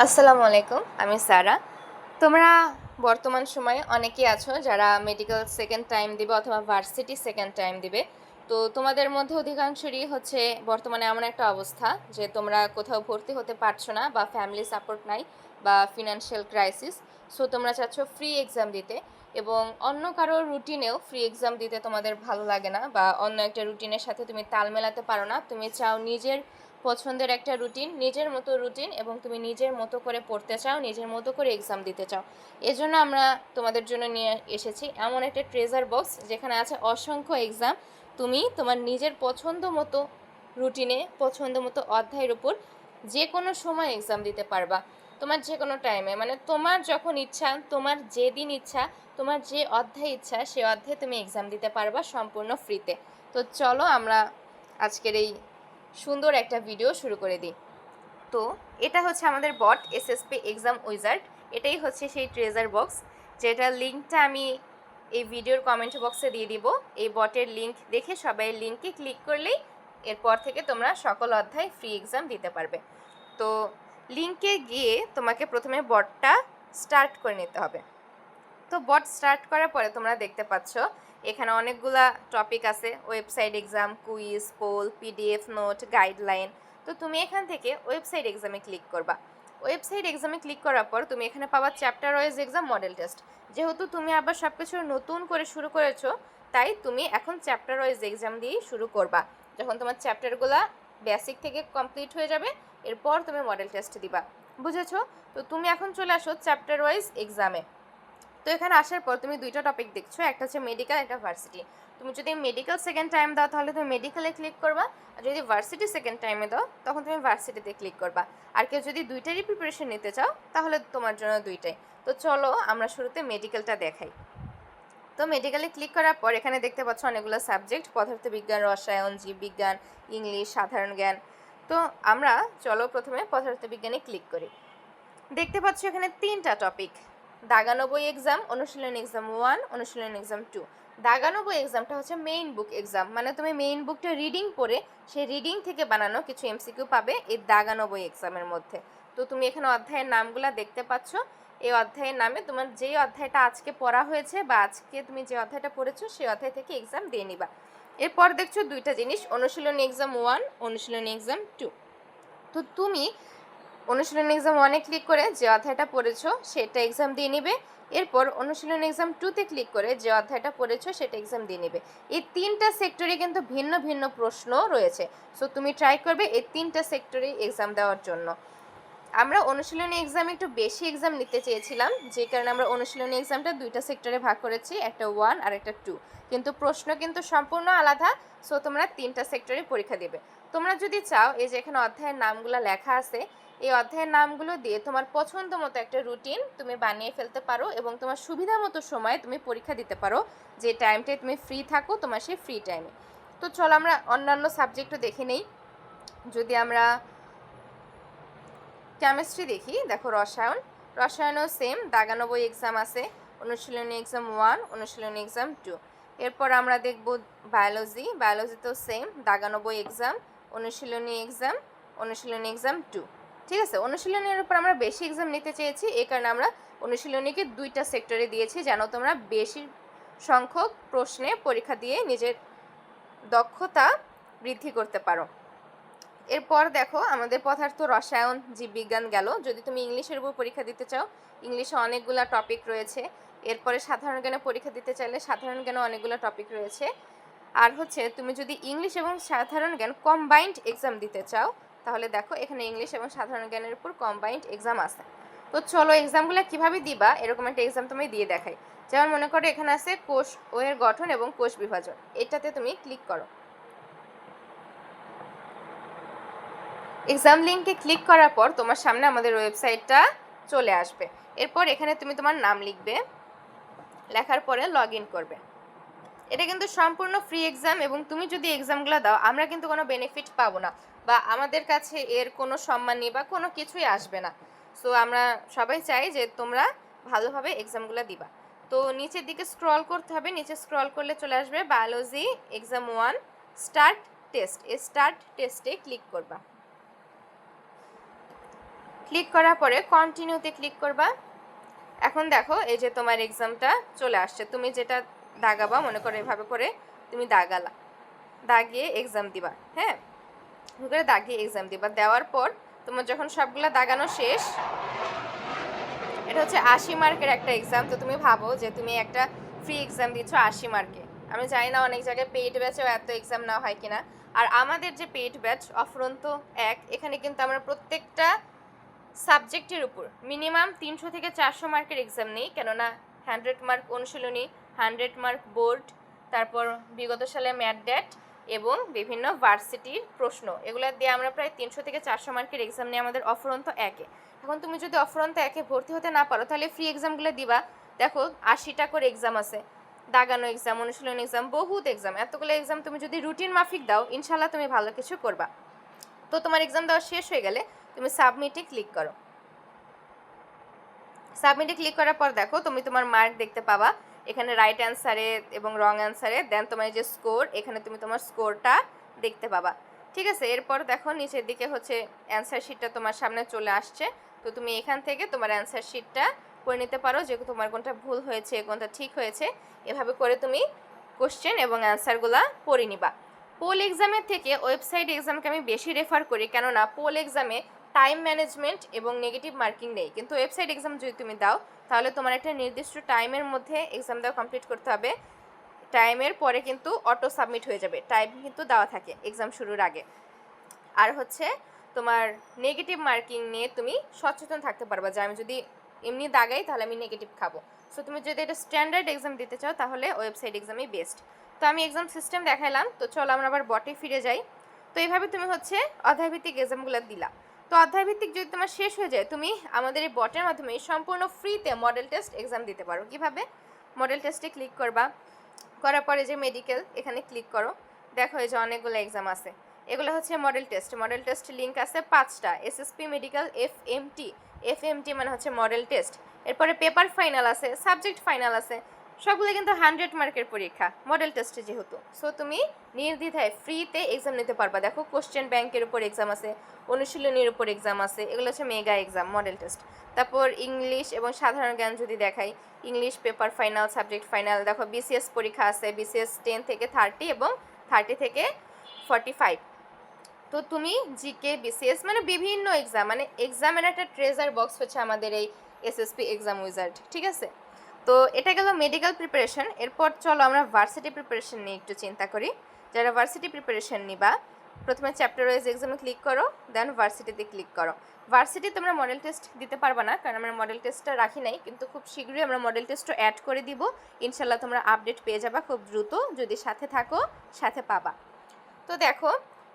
আসসালামু আলাইকুম, আমি সারা। তোমরা বর্তমান সময়ে অনেকেই আছো যারা মেডিকেল সেকেন্ড টাইম দিবে অথবা ভার্সিটি সেকেন্ড টাইম দিবে। তো তোমাদের মধ্যে অধিকাংশেরই হচ্ছে বর্তমানে এমন একটা অবস্থা যে তোমরা কোথাও ভর্তি হতে পারছো না, বা ফ্যামিলি সাপোর্ট নাই, বা ফিনান্সিয়াল ক্রাইসিস। সো তোমরা চাচ্ছ ফ্রি এক্সাম দিতে, এবং অন্য কারো রুটিনেও ফ্রি এক্সাম দিতে তোমাদের ভালো লাগে না, বা অন্য একটা রুটিনের সাথে তুমি তাল মেলাতে পারো না। তুমি চাও নিজের পছন্দের একটা রুটিন, নিজের মতো রুটিন, এবং তুমি নিজের মতো করে পড়তে চাও, নিজের মতো করে এক্সাম দিতে চাও। এজন্য আমরা তোমাদের জন্য নিয়ে এসেছি এমন একটা ট্রেজার বক্স যেখানে আছে অসংখ্য এক্সাম। তুমি তোমার নিজের পছন্দ মতো রুটিনে, পছন্দ মতো অধ্যায়ের উপর যে কোনো সময় এক্সাম দিতে পারবা। তোমার যে কোনো টাইমে, মানে তোমার যখন ইচ্ছা, তোমার যেদিন ইচ্ছা, তোমার যে অধ্যায় ইচ্ছা সে অধ্যায়ে তুমি এক্সাম দিতে পারবা সম্পূর্ণ ফ্রিতে। তো চলো আমরা আজকের এই সুন্দর একটা ভিডিও শুরু করে দিই। তো এটা হচ্ছে আমাদের বট এসএসপি এক্সাম উইজার্ড। এটাই হচ্ছে সেই ট্রেজার বক্স, যেটার লিঙ্কটা আমি এই ভিডিওর কমেন্ট বক্সে দিয়ে দিব। এই বটের লিঙ্ক দেখে সবাই লিঙ্কে ক্লিক করলেই এরপর থেকে তোমরা সকল অধ্যায় ফ্রি এক্সাম দিতে পারবে। তো লিঙ্কে গিয়ে তোমাকে প্রথমে বটটা স্টার্ট করে নিতে হবে। তো বট স্টার্ট করার পরে তোমরা দেখতে পাচ্ছ এখানে অনেকগুলা টপিক আছে: website exam, quiz, poll, PDF note, guideline. তো তুমি এখান থেকে ওয়েবসাইট এক্সামে ক্লিক করবা। ওয়েবসাইট এক্সামে ক্লিক করার পর তুমি এখানে পাবা chapter wise exam, model test. যেহেতু তুমি আবার সব কিছু নতুন করে শুরু করেছো, তাই তুমি এখন চ্যাপ্টার ওয়াইজ এক্সাম দিয়েই শুরু করবা। যখন তোমার চ্যাপ্টারগুলো বেসিক থেকে কমপ্লিট হয়ে যাবে, এরপর তুমি মডেল টেস্ট দিবা। বুঝেছো? তো তুমি এখন চলে আসো চ্যাপ্টার ওয়াইজ এক্সামে। তো এখানে আসার পর তুমি দুইটা টপিক দেখছো, একটা হচ্ছে মেডিকেল, একটা ভার্সিটি। তুমি যদি মেডিকেল সেকেন্ড টাইম দাও তাহলে তুমি মেডিকেলে ক্লিক করবা, আর যদি ভার্সিটি সেকেন্ড টাইমে দাও তখন তুমি ভার্সিটিতে ক্লিক করবা। আর কেউ যদি দুইটারই প্রিপারেশন নিতে চাও তাহলে তোমার জন্য দুইটাই। তো চলো আমরা শুরুতে মেডিকেলটা দেখাই। তো মেডিকেলে ক্লিক করার পর এখানে দেখতে পাচ্ছ অনেকগুলো সাবজেক্ট: পদার্থবিজ্ঞান, রসায়ন, জীববিজ্ঞান, ইংলিশ, সাধারণ জ্ঞান। তো আমরা চলো প্রথমে পদার্থবিজ্ঞানে ক্লিক করি। দেখতে পাচ্ছ এখানে তিনটা টপিক: দাগানবই এক্সাম, অনুশীলনী এক্সাম 1, অনুশীলনী এক্সাম 2। দাগানবই এক্সামটা হচ্ছে মেইন বুক এক্সাম, মানে তুমি মেইন বুকটা রিডিং পড়ে সেই রিডিং থেকে বানানো কিছু এমসিকিউ পাবে এই দাগানবই এক্সামের মধ্যে। তো তুমি এখানে অধ্যায়ের নামগুলো দেখতে পাচ্ছ। এই অধ্যায়ের নামে তোমার যেই অধ্যায়টা আজকে পড়া হয়েছে বা আজকে তুমি যে অধ্যায়টা পড়েছো সেই অধ্যায় থেকে এক্সাম দিয়ে নিবা। এরপর দেখছো দুইটা জিনিস: অনুশীলনী এক্সাম 1, অনুশীলনী এক্সাম 2। তো তুমি অনুশীলনী এক্সাম 1-এ ক্লিক করে যে অধ্যায়টা পড়েছো সেটা এক্সাম দিয়ে নিবে। এরপর অনুশীলনী এক্সাম 2-তে ক্লিক করে যে অধ্যায়টা পড়েছো সেটা এক্সাম দিয়ে নিবে। এই তিনটা সেক্টরে কিন্তু ভিন্ন ভিন্ন প্রশ্ন রয়েছে। সো তুমি ট্রাই করবে এই তিনটা সেক্টরে এক্সাম দেওয়ার জন্য। আমরা অনুশীলনী এক্সামে একটু বেশি এক্সাম নিতে চেয়েছিলাম, যে কারণে আমরা অনুশীলনী এক্সামটা দুইটা সেক্টরে ভাগ করেছি, একটা 1 আর একটা 2। কিন্তু প্রশ্ন কিন্তু সম্পূর্ণ আলাদা। সো তোমরা তিনটা সেক্টরে পরীক্ষা দেবে। তোমরা যদি চাও, এই যে এখানে অধ্যায়ের নামগুলো লেখা আছে, এই অধ্যায়ের নামগুলো দিয়ে তোমার পছন্দ মতো একটা রুটিন তুমি বানিয়ে ফেলতে পারো, এবং তোমার সুবিধা মতো সময় তুমি পরীক্ষা দিতে পারো, যে টাইমটায় তুমি ফ্রি থাকো তোমার সেই ফ্রি টাইমে। তো চলো আমরা অন্যান্য সাবজেক্টও দেখে নেই। যদি আমরা কেমিস্ট্রি দেখি, দেখো রসায়নও সেম দাগানবই এক্সাম আছে, অনুশীলনী এক্সাম 1, অনুশীলনী এক্সাম 2। এরপর আমরা দেখব বায়োলজিতেও সেম দাগানবই এক্সাম, অনুশীলনী এক্সাম, অনুশীলনী এক্সাম 2। ঠিক আছে, অনুশীলনীর উপর আমরা বেশি এক্সাম নিতে চেয়েছি, এই কারণে আমরা অনুশীলনীকে দুইটা সেক্টরে দিয়েছি, যেন তোমরা বেশি সংখ্যক প্রশ্নে পরীক্ষা দিয়ে নিজের দক্ষতা বৃদ্ধি করতে পারো। এরপর দেখো আমাদের পদার্থ, রসায়ন, জীববিজ্ঞান গেল। যদি তুমি ইংলিশের উপর পরীক্ষা দিতে চাও, ইংলিশে অনেকগুলো টপিক রয়েছে। এরপরে সাধারণ জ্ঞানে পরীক্ষা দিতে চাইলে সাধারণ জ্ঞানে অনেকগুলো টপিক রয়েছে। আর হচ্ছে তুমি যদি ইংলিশ এবং সাধারণ জ্ঞান কম্বাইন্ড এক্সাম দিতে চাও, তাহলে দেখো এখানে ইংলিশ এবং সাধারণ জ্ঞানের উপর কম্বাইন্ড এক্সাম আছে। তো চলো এক্সামগুলো কীভাবে দিবা এরকম একটা এক্সাম তুমি দিয়ে দেখাই। যেমন মনে করো এখানে আছে কোষ ও এর গঠন এবং কোষ বিভাজন, এটাতে তুমি ক্লিক করো। এক্সাম লিঙ্কে ক্লিক করার পর তোমার সামনে আমাদের ওয়েবসাইটটা চলে আসবে। এরপর এখানে তুমি তোমার নাম লিখবে, লেখার পরে লগ ইন করবে। এটা কিন্তু সম্পূর্ণ ফ্রি এক্সাম, এবং তুমি যদি এক্সামগুলো দাও আমরা কিন্তু কোনো বেনিফিট পাবো না, বা আমাদের কাছে এর কোনো সম্মানী বা কোনো কিছুই আসবে না। সো আমরা সবাই চাই যে তোমরা ভালোভাবে এক্সামগুলো দিবা। তো নিচের দিকে স্ক্রল করতে হবে, নিচে স্ক্রল করলে চলে আসবে বায়োলজি এক্সাম 1 স্টার্ট টেস্ট। এই স্টার্ট টেস্টে ক্লিক করবা। ক্লিক করার পরে কন্টিনিউতে ক্লিক করবা। এখন দেখো এই যে তোমার এক্সামটা চলে আসছে, তুমি যেটা দাগাবা মনে করো এভাবে করে তুমি দাগালা, দাগিয়ে এক্সাম দিবা। হ্যাঁ, করে দাগিয়ে এক্সাম দিবা। দেওয়ার পর তোমার যখন সবগুলা দাগানো শেষ, এটা হচ্ছে 80 মার্কের একটা এক্সাম। তো তুমি ভাবো যে তুমি একটা ফ্রি এক্সাম দিচ্ছ 80 মার্কে। আমি জানি না অনেক জায়গায় পেইড ব্যাচেও এত এক্সাম নেওয়া হয় কিনা। আর আমাদের যে পেইড ব্যাচ অফুরন্ত এক, এখানে কিন্তু আমরা প্রত্যেকটা সাবজেক্টের উপর মিনিমাম 300 থেকে 400 মার্কের এক্সাম নেই, কেননা 100 মার্ক অনুশীলনী, 100 মার্ক বোর্ড, তারপর বিগত সালে ম্যাট ড্যাট এবং বিভিন্ন ভার্সিটির প্রশ্ন, এগুলো দিয়ে আমরা প্রায় 300 থেকে 400 মার্কের এক্সাম নিয়ে আমাদের অফুরন্ত একে। এখন তুমি যদি অফুরন্ত একে ভর্তি হতে না পারো তাহলে ফ্রি এক্সামগুলো দিবা। দেখো 80টা করে এক্সাম আছে, দাগানো এক্সাম, অনুশীলনী এক্সাম, বহুত এক্সাম। এতগুলো এক্সাম তুমি যদি রুটিন মাফিক দাও ইনশাল্লাহ তুমি ভালো কিছু করবা। তো তোমার এক্সাম দেওয়া শেষ হয়ে গেলে তুমি সাবমিটে ক্লিক করো। সাবমিটে ক্লিক করার পর দেখো তুমি তোমার মার্ক দেখতে পাবা এখানে, রাইট অ্যান্সারে এবং রং অ্যান্সারে। দেন তোমার যে স্কোর, এখানে তুমি তোমার স্কোরটা দেখতে পাবা। ঠিক আছে, এরপর দেখো নিচের দিকে হচ্ছে অ্যান্সার শিটটা তোমার সামনে চলে আসছে। তো তুমি এখান থেকে তোমার অ্যান্সার শিটটা করে নিতে পারো যে তোমার কোনটা ভুল হয়েছে কোনটা ঠিক হয়েছে। এভাবে করে তুমি কোশ্চেন এবং অ্যান্সারগুলো পড়ে নিবা। পোল এক্সামের থেকে ওয়েবসাইট এক্সামকে আমি বেশি রেফার করি, কেননা পোল এক্সামে টাইম ম্যানেজমেন্ট এবং নেগেটিভ মার্কিং নেই, কিন্তু ওয়েবসাইট এক্সাম যদি তুমি দাও তাহলে তোমার একটা নির্দিষ্ট টাইমের মধ্যে এক্সাম দেওয়া কমপ্লিট করতে হবে। টাইমের পরে কিন্তু অটো সাবমিট হয়ে যাবে, টাইম কিন্তু দেওয়া থাকে এক্সাম শুরুর আগে। আর হচ্ছে তোমার নেগেটিভ মার্কিং নিয়ে তুমি সচেতন থাকতে পারবা যে আমি যদি এমনি দাগাই তাহলে আমি নেগেটিভ খাবো। সো তুমি যদি এটা স্ট্যান্ডার্ড এক্সাম দিতে চাও তাহলে ওয়েবসাইট এক্সামই বেস্ট। তো আমি এক্সাম সিস্টেম দেখাইলাম, তো চলো আমরা আবার বটে ফিরে যাই। তো এইভাবে তুমি হচ্ছে অধ্যায়ভিত্তিক এক্সামগুলো দিলা। তো অধ্যায়ভিত্তিক যদি তোমার শেষ হয়ে যায় তুমি আমাদের এই বটের মাধ্যমে সম্পূর্ণ ফ্রিতে মডেল টেস্ট এক্সাম দিতে পারো। কিভাবে? মডেল টেস্টে ক্লিক করবা, করার পরে যে মেডিকেল এখানে ক্লিক করো। দেখো এই যে অনেকগুলো এক্সাম আছে, এগুলো হচ্ছে model test. Model test link আছে 5টা, এসএসপি মেডিকেল, এফএমটি। এফএমটি মানে হচ্ছে মডেল টেস্ট। এরপরে পেপার ফাইনাল আছে, সাবজেক্ট ফাইনাল আছে, সবগুলো কিন্তু 100 মার্কের পরীক্ষা মডেল টেস্টে যেহেতু। সো তুমি নির্দ্বিধায় ফ্রিতে এক্সাম নিতে পারবা। দেখো কোশ্চেন ব্যাংকের উপর এক্সাম আছে, অনুশীলনীর উপর এক্সাম আছে, এগুলো হচ্ছে মেগা এক্সাম মডেল টেস্ট। তারপর ইংলিশ এবং সাধারণ জ্ঞান যদি দেখাই, English paper final, subject final. দেখো বিসিএস পরীক্ষা আছে, বিসিএস 10 থেকে 30 এবং 30 থেকে 45। তো তুমি জিকে, বিসিএস মানে বিভিন্ন এক্সাম, মানে এক্সামের একটা ট্রেজার বক্স হচ্ছে আমাদের এই এসএসপি এক্সাম উইজার্ড। ঠিক আছে, তো এটা গেল মেডিকেল প্রিপারেশন। এরপর চলো আমরা ভার্সিটি প্রিপারেশন নিয়ে একটু চিন্তা করি। যারা ভার্সিটি প্রিপারেশন নিবা প্রথমে চ্যাপ্টার ওয়াইজ এক্সামে ক্লিক করো, দেন ভার্সিটিতে ক্লিক করো। ভার্সিটি তোমরা মডেল টেস্ট দিতে পারবে না, কারণ আমরা মডেল টেস্টটা রাখি নাই, কিন্তু খুব শীঘ্রই আমরা মডেল টেস্টও অ্যাড করে দিব। ইনশাল্লাহ তোমরা আপডেট পেয়ে যাবা খুব দ্রুত, যদি সাথে থাকো সাথে পাবা। তো দেখো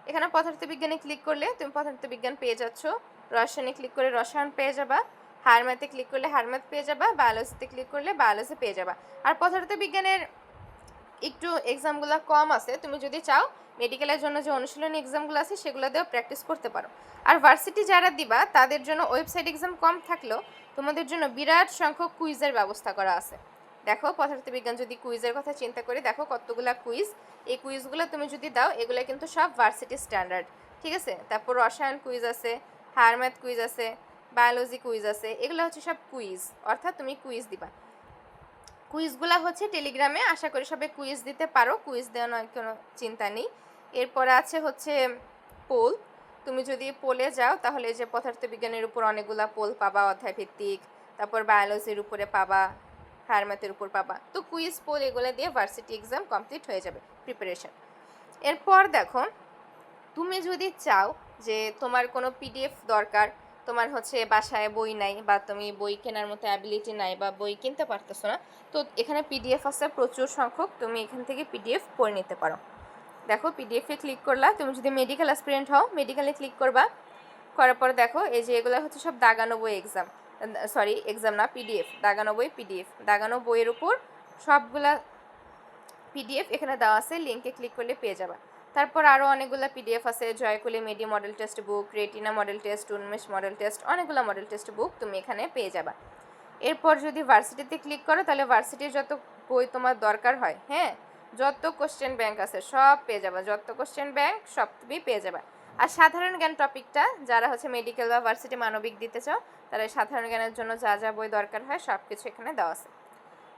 এখানে পদার্থবিজ্ঞানে ক্লিক করলে তুমি পদার্থবিজ্ঞান পেয়ে যাচ্ছ, রসায়নে ক্লিক করে রসায়ন পেয়ে যাবা, হায়ার ম্যাথে ক্লিক করলে হায়ার ম্যাথ পেয়ে যাবা, বায়োলজিতে ক্লিক করলে বায়োলজি পেয়ে যাবা। আর পদার্থবিজ্ঞানের একটু এক্সামগুলো কম আছে, তুমি যদি চাও মেডিকেলের জন্য যে অনুশীলনী এক্সামগুলো আছে সেগুলো দিয়েও প্র্যাকটিস করতে পারো। আর ভার্সিটি যারা দিবা তাদের জন্য ওয়েবসাইট এক্সাম কম থাকলেও তোমাদের জন্য বিরাট সংখ্যক কুইজের ব্যবস্থা করা আছে। দেখো পদার্থবিজ্ঞান যদি কুইজের কথা চিন্তা করি, দেখো কতগুলা কুইজ। এই কুইজগুলো তুমি যদি দাও এগুলো কিন্তু সব ভার্সিটি স্ট্যান্ডার্ড। ঠিক আছে, তারপর রসায়ন কুইজ আছে, হায়ার ম্যাথ কুইজ আছে, বায়োলজি কুইজ আছে, এগুলো হচ্ছে সব কুইজ, অর্থাৎ তুমি কুইজ দিবা। কুইজগুলো হচ্ছে টেলিগ্রামে, আশা করি সবাই কুইজ দিতে পারো, কুইজ দেওয়ার কোনো চিন্তা নেই। এরপরে আছে হচ্ছে পোল। তুমি যদি পোলে যাও তাহলে যে পদার্থবিজ্ঞানের উপর অনেকগুলো পোল পাবা অধ্যায়ভিত্তিক, তারপর বায়োলজির উপরে পাবা, হায়ার ম্যাথের উপর পাবা। তো কুইজ পোল এগুলো দিয়ে ভার্সিটি এক্সাম কমপ্লিট হয়ে যাবে প্রিপারেশন। এরপর দেখো তুমি যদি চাও যে তোমার কোনো পিডিএফ দরকার, তোমার হচ্ছে বাসায় বই নাই বা তুমি বই কেনার মতো অ্যাবিলিটি নাই বা বই কিনতে পারতেছো না, তো এখানে পিডিএফ আছে প্রচুর সংখ্যক, তুমি এখান থেকে পিডিএফ পড়ে নিতে পারো। দেখো পিডিএফে ক্লিক করলা, তুমি যদি মেডিকেল অ্যাসপিরেন্ট হও মেডিকেলে ক্লিক করবা। করার পর দেখো এই যে এগুলো হচ্ছে সব দাগানো বই এক্সাম, সরি এক্সাম না, পিডিএফ, দাগানো বই পিডিএফ, দাগানো বইয়ের উপর সবগুলা পিডিএফ এখানে দেওয়া আছে, লিঙ্কে ক্লিক করলে পেয়ে যাবা। তারপর আরও অনেকগুলো পিডিএফ আছে, জয়কুলি মেডি model test book, Retina model test, Unmesh model test, অনেকগুলো মডেল টেস্ট বুক তুমি এখানে পেয়ে যাবা। এরপর যদি ভার্সিটিতে ক্লিক করো তাহলে ভার্সিটির যত বই তোমার দরকার হয়, হ্যাঁ, যত কোশ্চেন ব্যাংক আছে সব পেয়ে যাবা, যত কোশ্চেন ব্যাংক সব তুমি পেয়ে যাবা। আর সাধারণ জ্ঞান টপিকটা যারা হচ্ছে মেডিকেল বা ভার্সিটি মানবিক দিতে চাও তারা এই সাধারণ জ্ঞানের জন্য যা যা বই দরকার হয় সব কিছু এখানে দেওয়া আছে।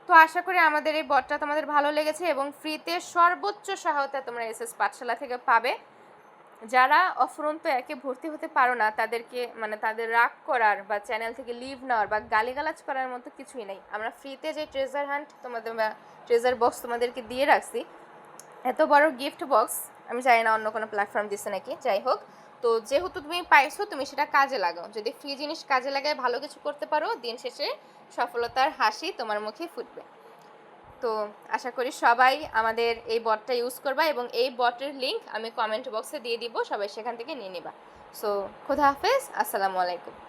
তো আশা করি আমাদের এই বটটা তোমাদের ভালো লেগেছে এবং ফ্রিতে সর্বোচ্চ সহায়তা তোমরা এসএস পাঠশালা থেকে পাবে। যারা অফুরন্ত একে ভর্তি হতে পারো না তাদেরকে মানে তাদের রাগ করার বা চ্যানেল থেকে লিভ নেওয়ার বা গালিগালাজ করার মতো কিছুই নেই। আমরা ফ্রিতে যে ট্রেজার হান্ট তোমাদের বা ট্রেজার বক্স তোমাদেরকে দিয়ে রাখছি, এত বড় গিফট বক্স আমি জানি না অন্য কোনো প্ল্যাটফর্ম দিচ্ছে নাকি, যাই হোক। তো যেহেতু তুমি পাইছো তুমি সেটা কাজে লাগাও। যদি ফ্রি জিনিস কাজে লাগায় ভালো কিছু করতে পারো, দিন শেষে সফলতার হাসি তোমার মুখে ফুটবে। তো আশা করি সবাই আমাদের এই বটটা ইউজ করবা এবং এই বটের লিংক আমি কমেন্ট বক্সে দিয়ে দিব, সবাই সেখান থেকে নিয়ে নিবা। সো খোদা হাফেজ, আসসালামু আলাইকুম।